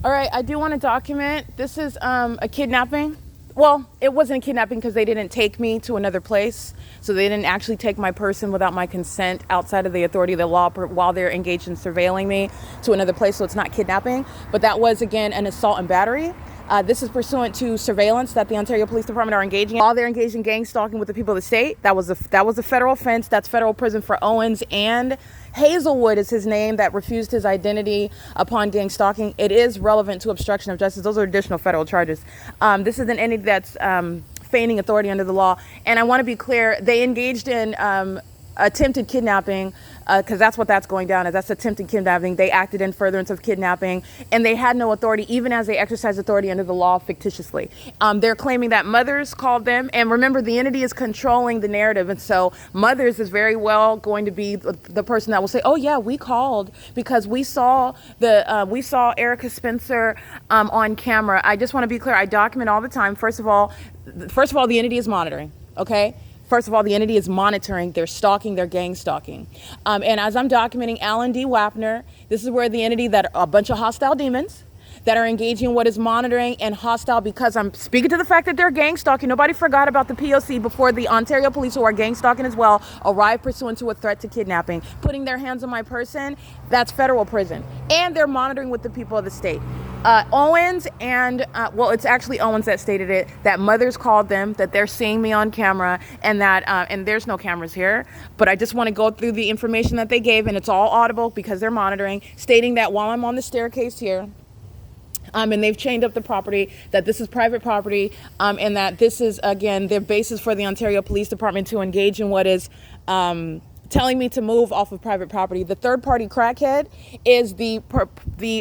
All right, I do want to document. This is a kidnapping. Well, it wasn't a kidnapping because they didn't take me to another place. So they didn't actually take my person without my consent outside of the authority of the law while they're engaged in surveilling me to another place. So it's not kidnapping. But that was, again, an assault and battery. This is pursuant to surveillance that the Ontario Police Department are engaging in. While they're engaged in gang stalking with the people of the state, that was a federal offense. That's federal prison for Owens, and HAZELWOOD is his name that refused his identity upon gang stalking. It is relevant to obstruction of justice. Those are additional federal charges. This is an entity that's feigning authority under the law. And I want to be clear, they engaged in attempted kidnapping, because that's what that's going down as. That's attempted kidnapping. They acted in furtherance of kidnapping, and they had no authority, even as they exercised authority under the law fictitiously. They're claiming that Mothers called them, and remember, the entity is controlling the narrative, and so Mothers is very well going to be the person that will say, "Oh yeah, we called because we saw Erica Spencer on camera." I just want to be clear. I document all the time. First of all, the entity is monitoring. Okay. First of all, the entity is monitoring, they're stalking, they're gang stalking. And as I'm documenting Alan D. Wapner, this is where the entity that a bunch of hostile demons that are engaging in what is monitoring and hostile, because I'm speaking to the fact that they're gang stalking. Nobody forgot about the P.O.C. before the Ontario police, who are gang stalking as well, arrived pursuant to a threat to kidnapping. Putting their hands on my person, that's federal prison. And they're monitoring with the people of the state. Owens and, well, it's actually Owens that stated it, that Mothers called them, that they're seeing me on camera, and that, and there's no cameras here, but I just want to go through the information that they gave, and it's all audible because they're monitoring, stating that while I'm on the staircase here, and they've chained up the property, that this is private property, and that this is, again, their basis for the Ontario Police Department to engage in what is telling me to move off of private property. The third-party crackhead is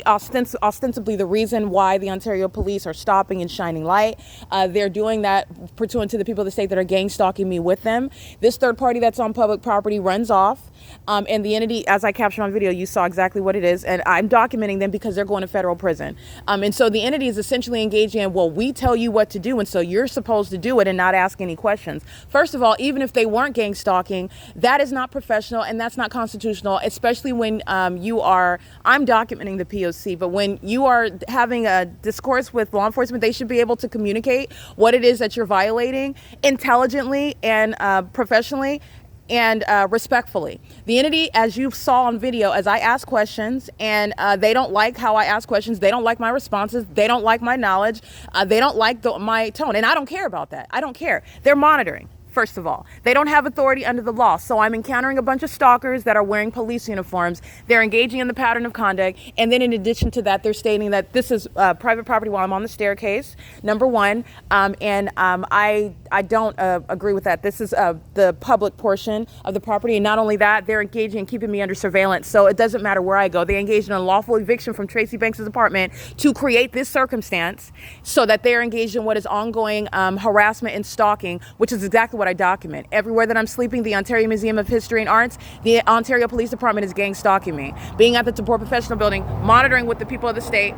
ostensibly the reason why the Ontario Police are stopping and shining light. They're doing that pursuant to the people of the state that are gang stalking me with them. This third party that's on public property runs off. And the entity, as I captured on video, you saw exactly what it is. And I'm documenting them because they're going to federal prison. And so the entity is essentially engaging in, well, we tell you what to do, and so you're supposed to do it and not ask any questions. First of all, even if they weren't gang stalking, that is not professional and that's not constitutional, especially when I'm documenting the P.O.C., but when you are having a discourse with law enforcement, they should be able to communicate what it is that you're violating intelligently and professionally and respectfully. The entity, as you saw on video, as I ask questions, and they don't like how I ask questions, they don't like my responses, they don't like my knowledge, they don't like my tone, and I don't care about that. I don't care. They're monitoring. First of all, they don't have authority under the law. So I'm encountering a bunch of stalkers that are wearing police uniforms. They're engaging in the pattern of conduct. And then in addition to that, they're stating that this is private property while I'm on the staircase, number one. I don't agree with that. This is the public portion of the property. And not only that, they're engaging in keeping me under surveillance. So it doesn't matter where I go. They engaged in a lawful eviction from Tracy Banks' apartment to create this circumstance so that they're engaged in what is ongoing harassment and stalking, which is exactly what I document. Everywhere that I'm sleeping, the Ontario Museum of History and Arts, the Ontario Police Department is gang stalking me. Being at the TABOR Professional Building, monitoring with the people of the state,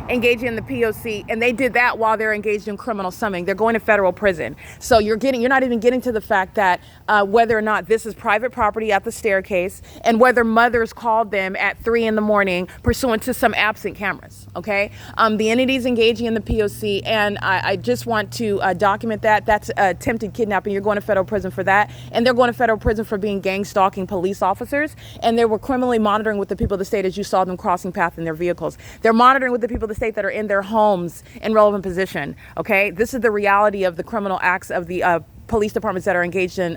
engaging in the P.O.C., and they did that while they're engaged in criminal summoning. They're going to federal prison. So you're not even getting to the fact that whether or not this is private property at the staircase, and whether Mothers called them at 3 in the morning pursuant to some absent cameras. Okay, the entity's engaging in the P.O.C., and I just want to document that. That's attempted kidnapping. You're going to federal prison for that, and they're going to federal prison for being gang stalking police officers, and they were criminally monitoring with the people of the state as you saw them crossing path in their vehicles. They're monitoring with the people of the state that are in their homes in relevant position. Okay, this is the reality of the criminal acts of the police departments that are engaged in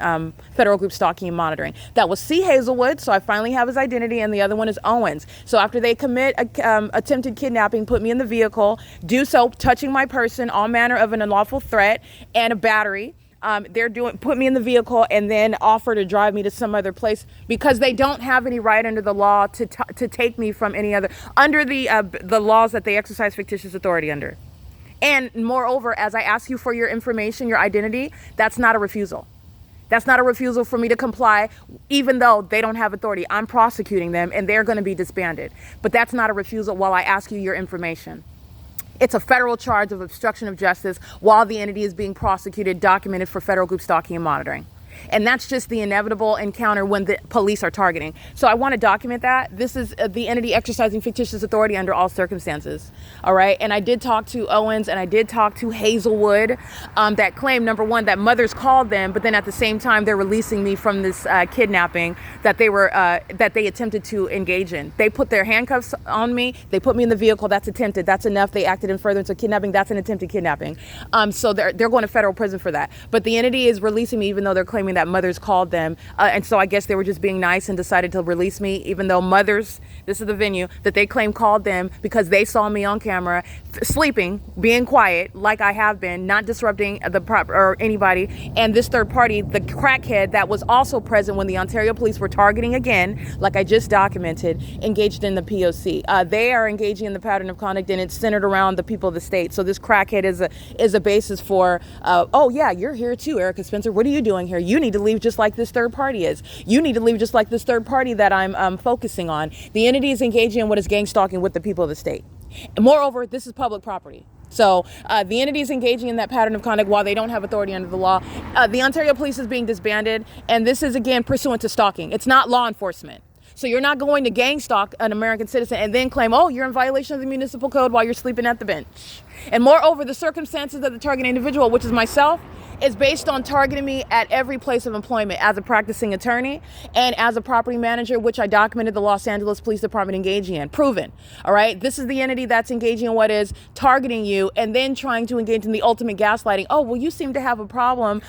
federal group stalking and monitoring. That was C. HAZELWOOD, so I finally have his identity, and the other one is Owens. So after they commit attempted kidnapping, put me in the vehicle, do so touching my person, all manner of an unlawful threat, and a battery. Put me in the vehicle and then offer to drive me to some other place because they don't have any right under the law to take me from any other, under the laws that they exercise fictitious authority under. And moreover, as I ask you for your information, your identity, that's not a refusal. That's not a refusal for me to comply, even though they don't have authority. I'm prosecuting them and they're going to be disbanded. But that's not a refusal while I ask you your information. It's a federal charge of obstruction of justice while the entity is being prosecuted, documented for federal group stalking and monitoring. And that's just the inevitable encounter when the police are targeting. So I want to document that. This is the entity exercising fictitious authority under all circumstances. All right. And I did talk to Owens and I did talk to HAZELWOOD that claim, number one, that mothers called them, but then at the same time, they're releasing me from this kidnapping that they attempted to engage in. They put their handcuffs on me. They put me in the vehicle. That's attempted. That's enough. They acted in furtherance of kidnapping. That's an attempted kidnapping. So they're going to federal prison for that. But the entity is releasing me even though they're claiming that mothers called them. And so I guess they were just being nice and decided to release me, even though mothers, this is the venue, that they claim called them because they saw me on camera, sleeping, being quiet, like I have been, not disrupting the prop or anybody. And this third party, the crackhead that was also present when the Ontario police were targeting again, like I just documented, engaged in the P.O.C. They are engaging in the pattern of conduct, and it's centered around the people of the state. So this crackhead is a basis for, oh yeah, you're here too, Erica Spencer. What are you doing here? You need to leave just like this third party is. You need to leave just like this third party that I'm focusing on. The entity is engaging in what is gang stalking with the people of the state. And moreover, this is public property. So the entity is engaging in that pattern of conduct while they don't have authority under the law. The Ontario Police is being disbanded, and this is, again, pursuant to stalking. It's not law enforcement. So you're not going to gang stalk an American citizen and then claim, oh, you're in violation of the municipal code while you're sleeping at the bench. And moreover, the circumstances of the target individual, which is myself, is based on targeting me at every place of employment as a practicing attorney and as a property manager, which I documented the Los Angeles Police Department engaging in. Proven. All right. This is the entity that's engaging in what is targeting you and then trying to engage in the ultimate gaslighting. Oh, well, you seem to have a problem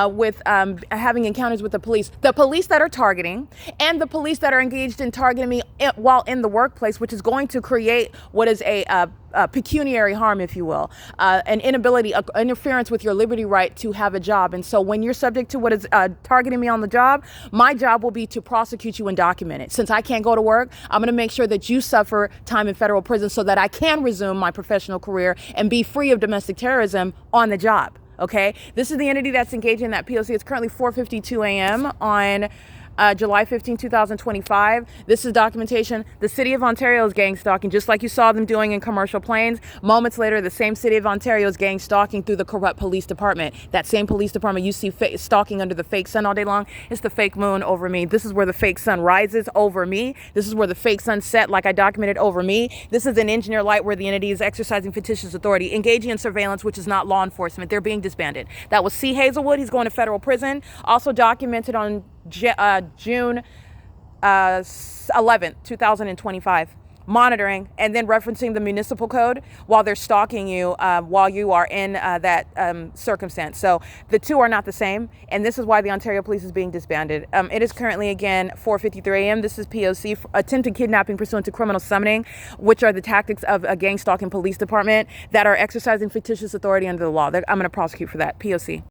with having encounters with the police. The police that are targeting and the police that are engaged in targeting me while in the workplace, which is going to create what is a pecuniary harm, if you will, an inability, interference with your liberty right to have a job. And so when you're subject to what is targeting me on the job, my job will be to prosecute you and document it. Since I can't go to work, I'm going to make sure that you suffer time in federal prison so that I can resume my professional career and be free of domestic terrorism on the job. Okay, this is the entity that's engaging in that P.O.C. It's currently 4:52 a.m. on July 15, 2025. This is documentation. The city of Ontario is gang stalking, just like you saw them doing in commercial planes. Moments later, the same city of Ontario is gang stalking through the corrupt police department. That same police department you see stalking under the fake sun all day long. It's the fake moon over me. This is where the fake sun rises over me. This is where the fake sun set, like I documented, over me. This is an engineer light where the entity is exercising fictitious authority, engaging in surveillance, which is not law enforcement. They're being disbanded. That was C. HAZELWOOD. He's going to federal prison. Also documented on June 11th, 2025, monitoring and then referencing the municipal code while they're stalking you while you are in that circumstance. So the two are not the same, and this is why the Ontario Police is being disbanded. It is currently, again, 4:53 a.m. This is P.O.C. Attempted kidnapping pursuant to criminal summoning, which are the tactics of a gang stalking police department that are exercising fictitious authority under the law. I'm going to prosecute for that. P.O.C.